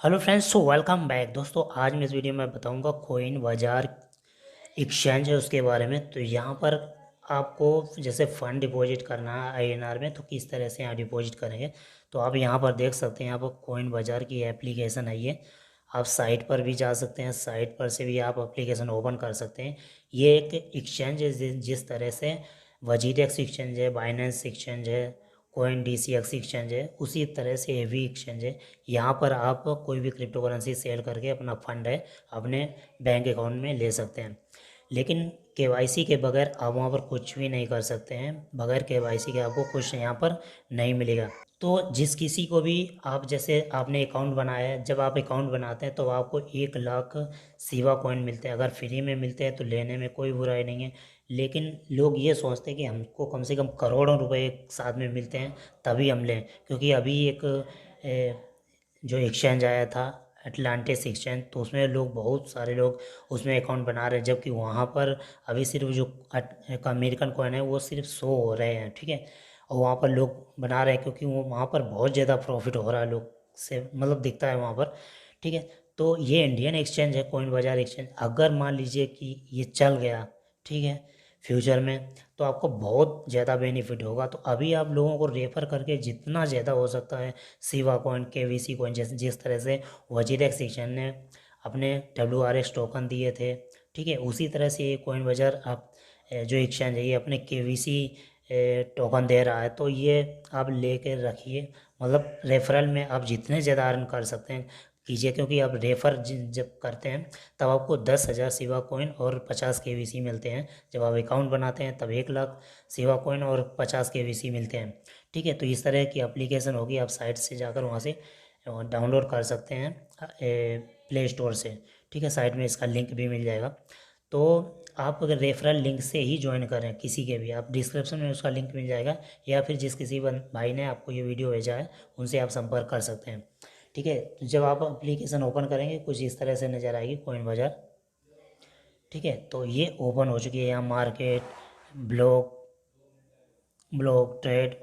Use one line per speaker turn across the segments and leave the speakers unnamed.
Hello friends, so welcome back. दोस्तों, आज मैं इस वीडियो में बताऊंगा कोइन बाजार एक्सचेंज है उसके बारे में। तो यहाँ पर आपको जैसे फ़ंड डिपॉजिट करना है आईएनआर में, तो किस तरह से यहाँ डिपॉजिट करेंगे। तो आप यहाँ पर देख सकते हैं, यहाँ पर कोइन बाजार की एप्लीकेशन है ये। आप साइट पर भी जा सकते हैं, साइट पर से भी आप एप्लीकेशन ओपन कर सकते हैं। ये एक एक्सचेंज है जिस तरह से वजीरेक्स एक्सचेंज है, बाइनेंस एक्सचेंज है, कोइन डीसीएक्स एक्सचेंज है, उसी तरह से ये भी एक्सचेंज है। यहाँ पर आप कोई भी क्रिप्टो करेंसी सेल करके अपना फंड है अपने बैंक अकाउंट में ले सकते हैं। लेकिन केवाईसी के बगैर आप वहाँ पर कुछ भी नहीं कर सकते हैं। बगैर केवाईसी के आपको कुछ यहाँ पर नहीं मिलेगा। तो जिस किसी को भी आप जैसे आपने अकाउंट बनाया है, जब आप अकाउंट बनाते हैं तो आपको 1 लाख सिवा कॉइन मिलते हैं। अगर फ्री में मिलते हैं तो लेने में कोई बुराई नहीं है। लेकिन लोग ये सोचते हैं कि हमको कम से कम करोड़ों रुपए एक साथ में मिलते हैं तभी हम लें। क्योंकि अभी एक जो एक्सचेंज आया था अटलांटिस एक्सचेंज, तो उसमें लोग बहुत सारे लोग उसमें अकाउंट बना रहे हैं, जबकि वहाँ पर अभी सिर्फ जो अमेरिकन कॉइन है वो सिर्फ 100 हो रहे हैं। ठीक है, और वहाँ पर लोग बना रहे हैं क्योंकि वो वहाँ पर बहुत ज़्यादा प्रॉफिट हो रहा है, लोग से मतलब दिखता है वहाँ पर। ठीक है, तो ये इंडियन एक्सचेंज है कोइन बाजार एक्सचेंज। अगर मान लीजिए कि ये चल गया, ठीक है, फ्यूचर में, तो आपको बहुत ज़्यादा बेनिफिट होगा। तो अभी आप लोगों को रेफ़र करके जितना ज़्यादा हो सकता है सिवा कॉइन, केवीसी कॉइन, जैसे जिस तरह से वजीरेक्स एक्सचेंज ने अपने WRX टोकन दिए थे, ठीक है, उसी तरह से ये कोइन बाजार आप जो एक्सचेंज है ये अपने केवीसी टोकन दे रहा है। तो ये आप लेके रखिए, मतलब रेफरल में आप जितने ज़्यादा अर्न कर सकते हैं कीजिए। क्योंकि आप रेफ़र जब करते हैं तब आपको 10,000 सिवा कॉइन और 50 केवीसी मिलते हैं। जब आप अकाउंट बनाते हैं तब 1 लाख सिवा कॉइन और 50 केवीसी मिलते हैं। ठीक है, तो इस तरह की एप्लीकेशन होगी, आप साइट से जाकर वहाँ से डाउनलोड कर सकते हैं प्ले स्टोर से। ठीक है, साइट में इसका लिंक भी मिल जाएगा। तो आप अगर रेफरल लिंक से ही ज्वाइन करें किसी के भी, आप डिस्क्रिप्शन में उसका लिंक मिल जाएगा, या फिर जिस किसी भाई ने आपको ये वीडियो भेजा है उनसे आप संपर्क कर सकते हैं। ठीक है, तो जब आप एप्लीकेशन ओपन करेंगे कुछ इस तरह से नज़र आएगी कोइन बाजार। ठीक है, तो ये ओपन हो चुकी है। यहाँ market, block block trade,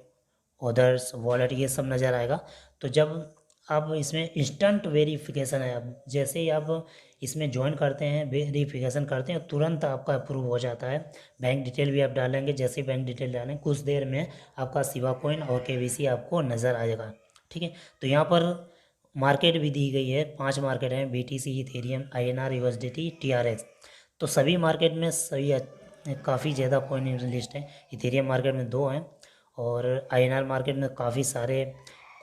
others, wallet, ये सब नज़र आएगा। तो जब आप इसमें इंस्टेंट वेरिफिकेशन है, अब जैसे ही आप इसमें ज्वाइन करते हैं, वेरिफिकेशन करते हैं, तुरंत आपका अप्रूव हो जाता है। बैंक डिटेल भी आप डालेंगे, जैसे ही बैंक डिटेल डालेंगे कुछ देर में आपका सिवा कॉइन और केवीसी आपको नज़र आ जाएगा। ठीक है, तो यहाँ पर मार्केट भी दी गई है, 5 मार्केट हैं, BTC, Ethereum, INR, USDT, TRX। तो सभी मार्केट में सभी काफ़ी ज़्यादा कॉइन लिस्ट है। इथेरियम मार्केट में 2 हैं और INR मार्केट में काफ़ी सारे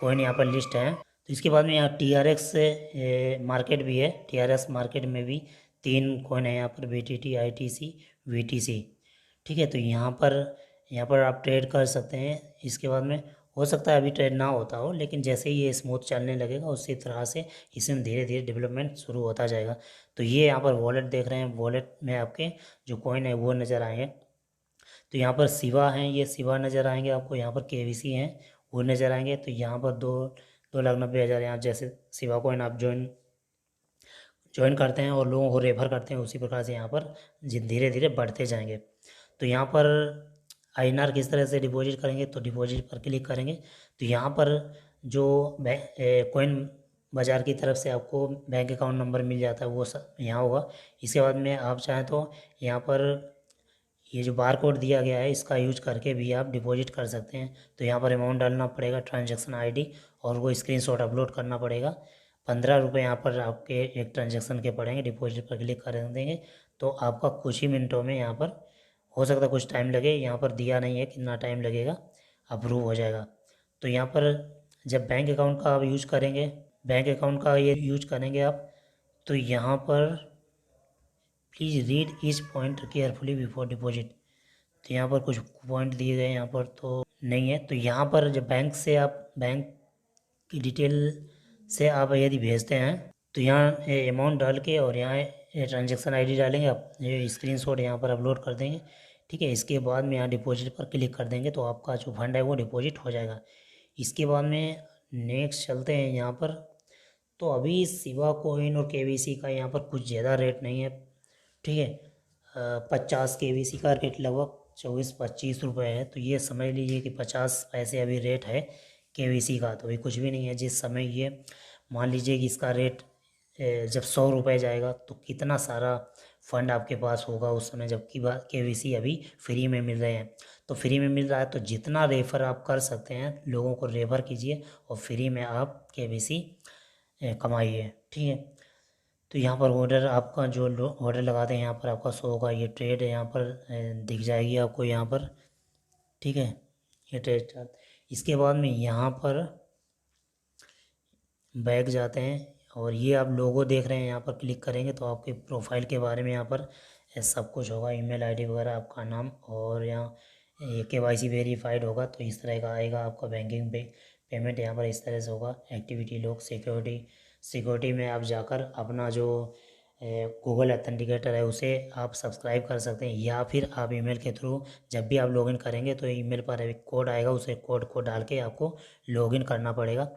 कॉइन यहाँ पर लिस्ट हैं। तो इसके बाद में यहाँ TRX मार्केट भी है। TRX मार्केट में भी 3 कॉइन है यहाँ पर, BTT, ITC, VTC। ठीक है, तो यहाँ पर आप ट्रेड कर सकते हैं। इसके बाद में हो सकता है अभी ट्रेड ना होता हो, लेकिन जैसे ही ये स्मूथ चलने लगेगा उसी तरह से इसमें धीरे धीरे डेवलपमेंट शुरू होता जाएगा। तो ये यहाँ पर वॉलेट देख रहे हैं, वॉलेट में आपके जो कॉइन है वो नज़र आएंगे। तो यहाँ पर सिवा हैं, ये सिवा नज़र आएंगे आपको। यहाँ पर केवीसी हैं, वो नज़र आएंगे। तो यहाँ पर 2,90,000 यहाँ जैसे सिवा कॉइन आप ज्वाइन करते हैं और लोगों को रेफर करते हैं, उसी प्रकार से यहाँ पर धीरे धीरे बढ़ते जाएंगे। तो यहाँ पर INR किस तरह से डिपॉजिट करेंगे, तो डिपॉजिट पर क्लिक करेंगे। तो यहाँ पर जो कोइन बाज़ार की तरफ से आपको बैंक अकाउंट नंबर मिल जाता है वो सब यहाँ होगा। इसके बाद में आप चाहें तो यहाँ पर ये जो बार कोड दिया गया है इसका यूज करके भी आप डिपॉजिट कर सकते हैं। तो यहाँ पर अमाउंट डालना पड़ेगा, ट्रांजैक्शन ID, और वो स्क्रीनशॉट अपलोड करना पड़ेगा। 15 रुपये यहाँ पर आपके एक ट्रांजैक्शन के पड़ेंगे। डिपॉजिट पर क्लिक कर देंगे तो आपका कुछ ही मिनटों में यहाँ पर, हो सकता है कुछ टाइम लगे, यहाँ पर दिया नहीं है कितना टाइम लगेगा, अप्रूव हो जाएगा। तो यहाँ पर जब बैंक अकाउंट का आप यूज करेंगे, बैंक अकाउंट का ये यूज करेंगे आप, तो यहाँ पर please read each point carefully before deposit. तो यहाँ पर कुछ पॉइंट दिए गए हैं, यहाँ पर तो नहीं है। तो यहाँ पर जब बैंक से आप बैंक की डिटेल से आप यदि भेजते हैं तो यहाँ अमाउंट डाल के और यहाँ ट्रांजैक्शन ID डालेंगे, आप ये स्क्रीनशॉट यहाँ पर अपलोड कर देंगे। ठीक है, इसके बाद में यहाँ डिपॉजिट पर क्लिक कर देंगे तो आपका जो फंड है वो डिपॉजिट हो जाएगा। इसके बाद में नेक्स्ट चलते हैं यहाँ पर। तो अभी सिवा कोइन और केवीसी का यहाँ पर कुछ ज़्यादा रेट नहीं है। ठीक है, 50 KBC का रेट लगभग 24-25 रुपये है। तो ये समझ लीजिए कि 50 पैसे अभी रेट है KBC का, तो अभी कुछ भी नहीं है। जिस समय ये मान लीजिए कि इसका रेट जब 100 रुपये जाएगा तो कितना सारा फंड आपके पास होगा उस समय, जबकि KYC अभी फ्री में मिल रहे हैं। तो फ्री में मिल रहा है तो जितना रेफ़र आप कर सकते हैं लोगों को रेफ़र कीजिए और फ्री में आप KYC कमाइए, ठीक है। तो यहाँ पर ऑर्डर आपका जो ऑर्डर लगाते हैं यहाँ पर आपका शो होगा, ये ट्रेड यहाँ पर दिख जाएगी आपको यहाँ पर, ठीक है। ये ट्रेड चार्ट, इसके बाद में यहाँ पर बैक जाते हैं और ये आप लोगो देख रहे हैं, यहाँ पर क्लिक करेंगे तो आपके प्रोफाइल के बारे में यहाँ पर सब कुछ होगा, ईमेल आईडी वगैरह, आपका नाम, और यहाँ ये KYC वेरीफाइड होगा तो इस तरह का आएगा आपका बैंकिंग पेमेंट यहाँ पर इस तरह से होगा। एक्टिविटी लॉग, सिक्योरिटी में आप जाकर अपना जो गूगल ऑथेंटिकेटर है उसे आप सब्सक्राइब कर सकते हैं, या फिर आप ईमेल के थ्रू जब भी आप लॉगिन करेंगे तो ईमेल पर एक कोड आएगा, उसे कोड को डाल के आपको लॉगिन करना पड़ेगा,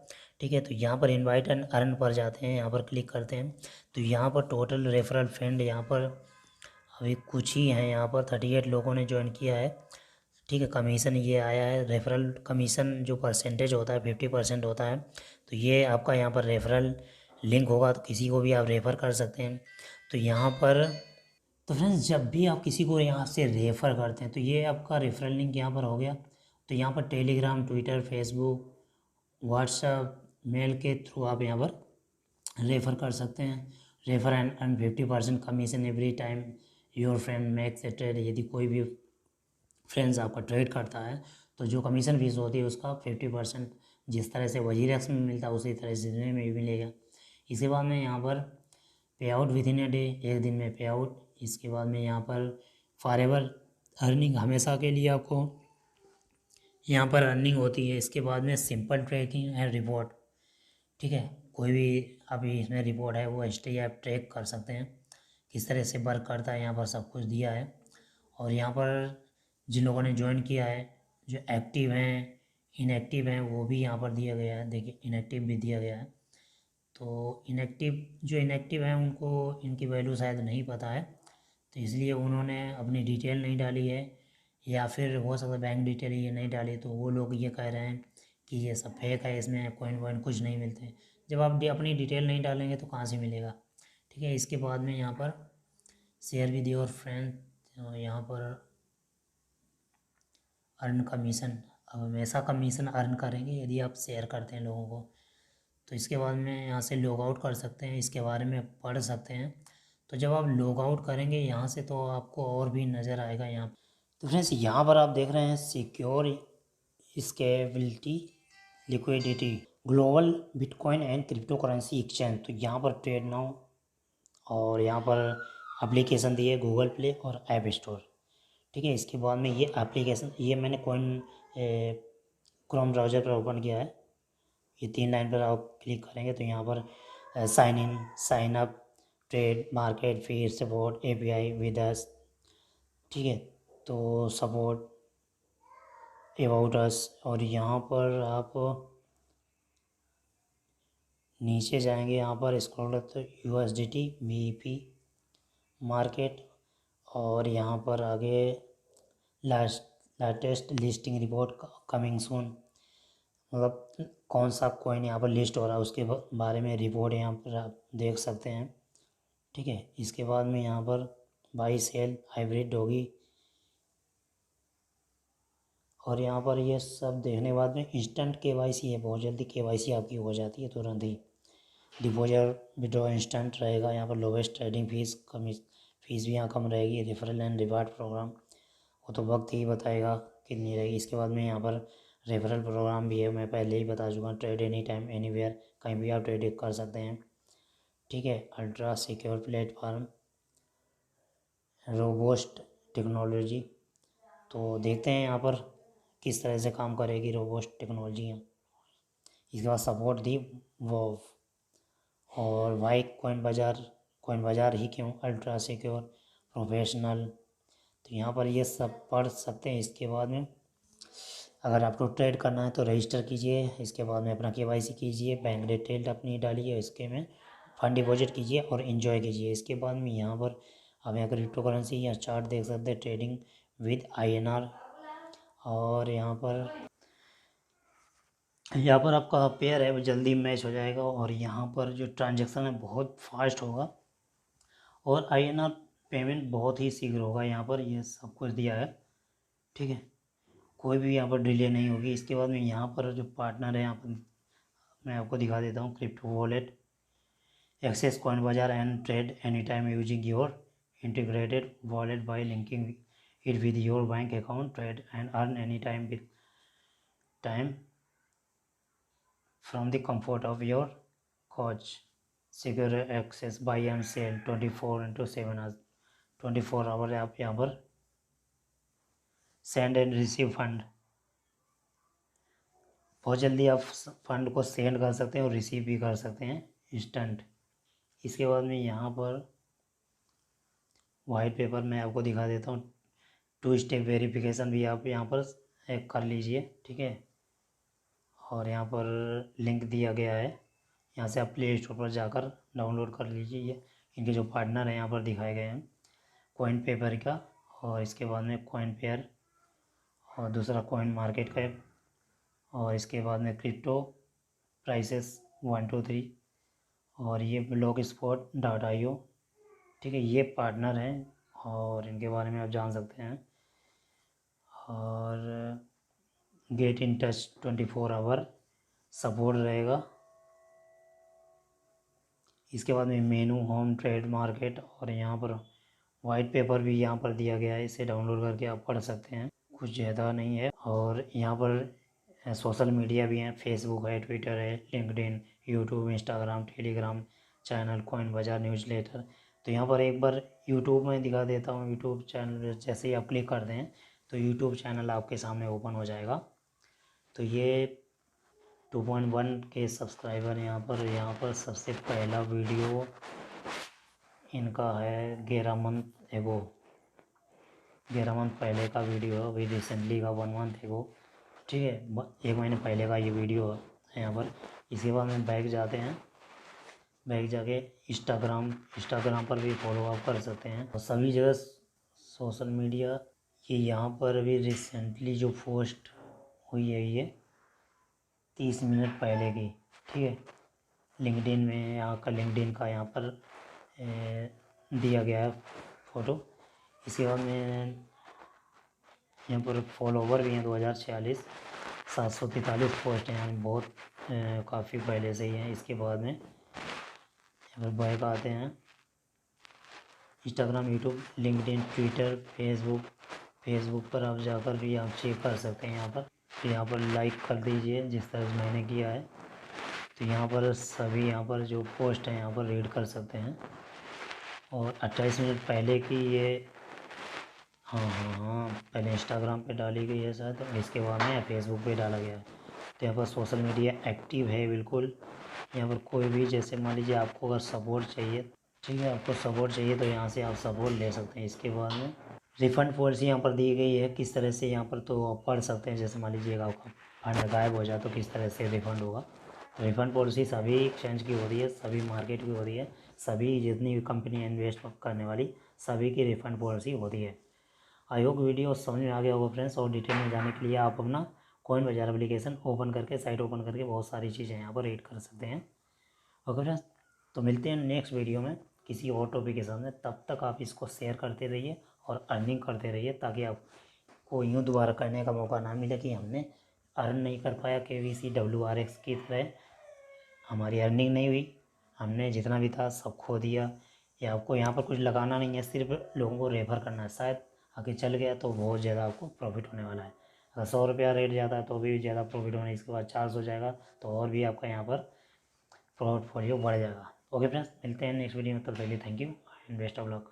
ठीक है। तो यहाँ पर इनवाइट एंड अर्न पर जाते हैं, यहाँ पर क्लिक करते हैं तो यहाँ पर टोटल रेफरल फ्रेंड यहाँ पर अभी कुछ ही हैं, यहाँ पर 38 लोगों ने ज्वाइन किया है, ठीक है। कमीशन ये आया है, रेफरल कमीशन जो परसेंटेज होता है 50% होता है। तो ये आपका यहाँ पर रेफरल लिंक होगा तो किसी को भी आप रेफ़र कर सकते हैं। तो यहाँ पर तो फ्रेंड्स जब भी आप किसी को यहाँ से रेफ़र करते हैं तो ये आपका रेफरल लिंक यहाँ पर हो गया। तो यहाँ पर Telegram, Twitter, Facebook, WhatsApp, mail के थ्रू आप यहाँ पर रेफ़र कर सकते हैं। Refer and 50% commission every time your friend makes a trade. यदि कोई भी फ्रेंड्स आपका ट्रेड करता है तो जो कमीशन फीस होती है उसका 50% जिस तरह से वजीरेक्स में मिलता है उसी तरह से इसमें भी मिलेगा। इसके बाद में यहाँ पर पे out with in a day, एक दिन में पे आउट। इसके बाद में यहाँ पर फॉरएवर अर्निंग, हमेशा के लिए आपको यहाँ पर अर्निंग होती है। इसके बाद में सिंपल ट्रैकिंग एंड रिपोर्ट, ठीक है। कोई भी अभी इसमें रिपोर्ट है वो हिस्ट्री आप ट्रैक कर सकते हैं, किस तरह से वर्क करता है, यहाँ पर सब कुछ दिया है। और यहाँ पर जिन लोगों ने ज्वाइन किया है, जो एक्टिव हैं, इनएक्टिव हैं, वो भी यहाँ पर दिया गया है। देखिए इनएक्टिव भी दिया गया है। तो जो इनएक्टिव हैं उनको इनकी वैल्यू शायद नहीं पता है तो इसलिए उन्होंने अपनी डिटेल नहीं डाली है, या फिर हो सकता है बैंक डिटेल ये नहीं डाली, तो वो लोग ये कह रहे हैं कि ये सब फेक है, इसमें कॉइन वॉइन कुछ नहीं मिलते। जब आप अपनी डिटेल नहीं डालेंगे तो कहाँ से मिलेगा, ठीक है। इसके बाद में यहाँ पर शेयर विद योर फ्रेंड, यहाँ पर अर्न कमीशन, अब हमेशा कमीशन अर्न करेंगे यदि आप शेयर करते हैं लोगों को। तो इसके बाद में यहाँ से लॉग आउट कर सकते हैं, इसके बारे में पढ़ सकते हैं। तो जब आप लॉग आउट करेंगे यहाँ से तो आपको और भी नज़र आएगा यहाँ। तो फ्रेंड्स यहाँ पर आप देख रहे हैं secure scalability liquidity global bitcoin and crypto currency exchange. तो यहाँ पर ट्रेड नाउ, और यहाँ पर एप्लीकेशन दी है गूगल प्ले और ऐप स्टोर, ठीक है। इसके बाद में ये एप्लीकेशन, ये मैंने कॉइन क्रोम ब्राउज़र पर ओपन किया है। ये 3 लाइन पर आप क्लिक करेंगे तो यहाँ पर sign in, sign up, trade, market, feed, support, API with us, ठीक है। तो सपोर्ट, अबाउट अस, और यहाँ पर आप नीचे जाएंगे, यहाँ पर स्क्रॉल तो USDT BEP मार्केट, और यहाँ पर आगे latest listing report coming soon, मतलब कौन सा कॉइन यहाँ पर लिस्ट हो रहा है उसके बारे में रिपोर्ट यहाँ पर आप देख सकते हैं, ठीक है। इसके बाद में यहाँ पर बाई सेल हाइब्रिड होगी, और यहाँ पर ये सब देखने के बाद में इंस्टेंट KYC है, बहुत जल्दी KYC आपकी हो जाती है तुरंत ही। डिपॉजिट विड्रॉ इंस्टेंट रहेगा, यहाँ पर लोवेस्ट ट्रेडिंग फीस भी यहाँ कम रहेगी। रेफरल एंड रिवार्ड प्रोग्राम वो तो वक्त ही बताएगा कितनी रहेगी। इसके बाद में यहाँ पर रेफरल प्रोग्राम भी है, मैं पहले ही बता चुका हूँ। ट्रेड एनी टाइम एनीवेयर, कहीं भी आप ट्रेड कर सकते हैं, ठीक है। Ultra secure platform, robust technology, तो देखते हैं यहाँ पर किस तरह से काम करेगी रोबोस्ट टेक्नोलॉजी। इसके बाद सपोर्ट दी वो, और वाई कॉइन बाज़ार ही क्यों, अल्ट्रा सिक्योर, प्रोफेशनल, तो यहाँ पर ये सब पढ़ सकते हैं। इसके बाद में अगर आपको ट्रेड करना है तो रजिस्टर कीजिए, इसके बाद में अपना KYC कीजिए, बैंक डिटेल अपनी डालिए, इसके में फंड डिपॉजिट कीजिए और इन्जॉय कीजिए। इसके बाद में यहाँ पर आप यहाँ क्रिप्टो करेंसी या चार्ट देख सकते हैं, ट्रेडिंग विद INR, और यहाँ पर यहाँ पर आपका पेयर है वो जल्दी मैच हो जाएगा और यहाँ पर जो ट्रांजैक्शन है बहुत फास्ट होगा और INR पेमेंट बहुत ही शीघ्र होगा। यहाँ पर ये सब कुछ दिया है, ठीक है, कोई भी यहाँ पर डिले नहीं होगी। इसके बाद में यहाँ पर जो पार्टनर है, यहाँ पर मैं आपको दिखा देता हूँ। क्रिप्टो वॉलेट, एक्सेस कॉइन बाजार and trade any time using your integrated wallet bye linking it with your bank account, trade and earn any time with time from the comfort of your couch. Secure access, buy and sell 24/7 hours, 24 our आप यहाँ पर send and receive fund, बहुत जल्दी आप fund को send कर सकते हैं और रिसीव भी कर सकते हैं इंस्टेंट। इसके बाद में यहाँ पर वाइट पेपर मैं आपको दिखा देता हूँ। 2 स्टेप वेरिफिकेशन भी आप यहाँ पर कर लीजिए, ठीक है, और यहाँ पर लिंक दिया गया है, यहाँ से आप प्ले स्टोर पर जाकर डाउनलोड कर लीजिए। ये इनके जो पार्टनर हैं यहाँ पर दिखाए गए हैं, कॉइन पेपर का, और इसके बाद में कॉइन पेयर, और दूसरा कॉइन मार्केट कैप, और इसके बाद में क्रिप्टो प्राइसेस 1 2 3, और ये ब्लॉक स्पॉट .io, ठीक है, ये पार्टनर हैं और इनके बारे में आप जान सकते हैं। और get in touch 24 hour support रहेगा। इसके बाद में मेनू, होम, ट्रेड, मार्केट, और यहाँ पर वाइट पेपर भी यहाँ पर दिया गया है, इसे डाउनलोड करके आप पढ़ सकते हैं, कुछ ज़्यादा नहीं है। और यहाँ पर सोशल मीडिया भी हैं, फेसबुक है, ट्विटर है, LinkedIn, YouTube, Instagram, Telegram channel, coin बाजार, न्यूज़लेटर। तो यहाँ पर एक बार यूट्यूब में दिखा देता हूँ। यूट्यूब चैनल जैसे ही आप क्लिक करते हैं तो यूट्यूब चैनल आपके सामने ओपन हो जाएगा। तो ये 2.1 के सब्सक्राइबर यहाँ पर सबसे पहला वीडियो इनका है 11 मंथ पहले का वीडियो है, अभी रिसेंटली का 1 मंथ एगो, ठीक है, 1 महीने पहले का ये वीडियो है यहाँ पर। इसके बाद में बैक जाते हैं, बैक जाके इंस्टाग्राम पर भी फॉलो आप कर सकते हैं और सभी जगह सोशल मीडिया। ये यहाँ पर अभी रिसेंटली जो पोस्ट हुई है ये 30 मिनट पहले की, ठीक है। लिंक्डइन में यहाँ का लिंक्डइन का यहाँ पर दिया गया है फ़ोटो। इसके बाद में यहाँ पर फॉलोवर भी हैं 2046, 743 पोस्ट हैं, यानी बहुत काफ़ी पहले से ही हैं। इसके बाद में यहाँ पर बैक आते हैं, Instagram, YouTube, LinkedIn, Twitter, Facebook पर आप जाकर भी आप चेक कर सकते हैं। यहाँ पर फिर यहाँ पर लाइक कर दीजिए जिस तरह से मैंने किया है। तो यहाँ पर सभी यहाँ पर जो पोस्ट हैं यहाँ पर रीड कर सकते हैं। और 28 मिनट पहले की ये, हाँ, पहले इंस्टाग्राम पे डाली गई है शायद, और इसके बाद में फेसबुक पे डाला गया है। तो यहाँ पर सोशल मीडिया एक्टिव है बिल्कुल। यहाँ पर कोई भी, जैसे मान लीजिए आपको अगर सपोर्ट चाहिए, ठीक है, आपको सपोर्ट चाहिए तो यहाँ से आप सपोर्ट ले सकते हैं। इसके बाद में रिफ़ंड पॉलिसी यहाँ पर दी गई है किस तरह से, यहाँ पर तो आप पढ़ सकते हैं। जैसे मान लीजिए आपका फंड गायब हो जाए तो किस तरह से रिफ़ंड होगा। रिफ़ंड पॉलिसी सभी एक्सचेंज की हो रही है, सभी मार्केट की हो रही है, सभी जितनी भी कंपनी इन्वेस्ट करने वाली सभी की रिफ़ंड पॉलिसी होती है। आई होप वीडियो समझ में आ गया होगा फ्रेंड्स। और डिटेल में जाने के लिए आप अपना कॉइन बाजार एप्लीकेशन ओपन करके, साइट ओपन करके बहुत सारी चीज़ें यहाँ पर रीड कर सकते हैं। ओके फ्रेंड्स, तो मिलते हैं नेक्स्ट वीडियो में किसी और टॉपिक के सामने। तब तक आप इसको शेयर करते रहिए और अर्निंग करते रहिए, ताकि आपको यूँ दोबारा करने का मौका ना मिले कि हमने अर्न नहीं कर पाया KVC WRX की तरह, हमारी अर्निंग नहीं हुई, हमने जितना भी था सब खो दिया। या आपको यहाँ पर कुछ लगाना नहीं है, सिर्फ लोगों को रेफर करना है, शायद आगे चल गया तो बहुत ज़्यादा आपको प्रॉफिट होने वाला है। अगर 100 रुपया रेट जाता है तो भी ज़्यादा प्रॉफिट होने, इसके बाद 400 जाएगा तो और भी आपका यहाँ पर पोर्टफोलियो बढ़ जाएगा। ओके फ्रेंड्स, मिलते हैं नेक्स्ट वीडियो में, तब तक के लिए thank you and best of luck.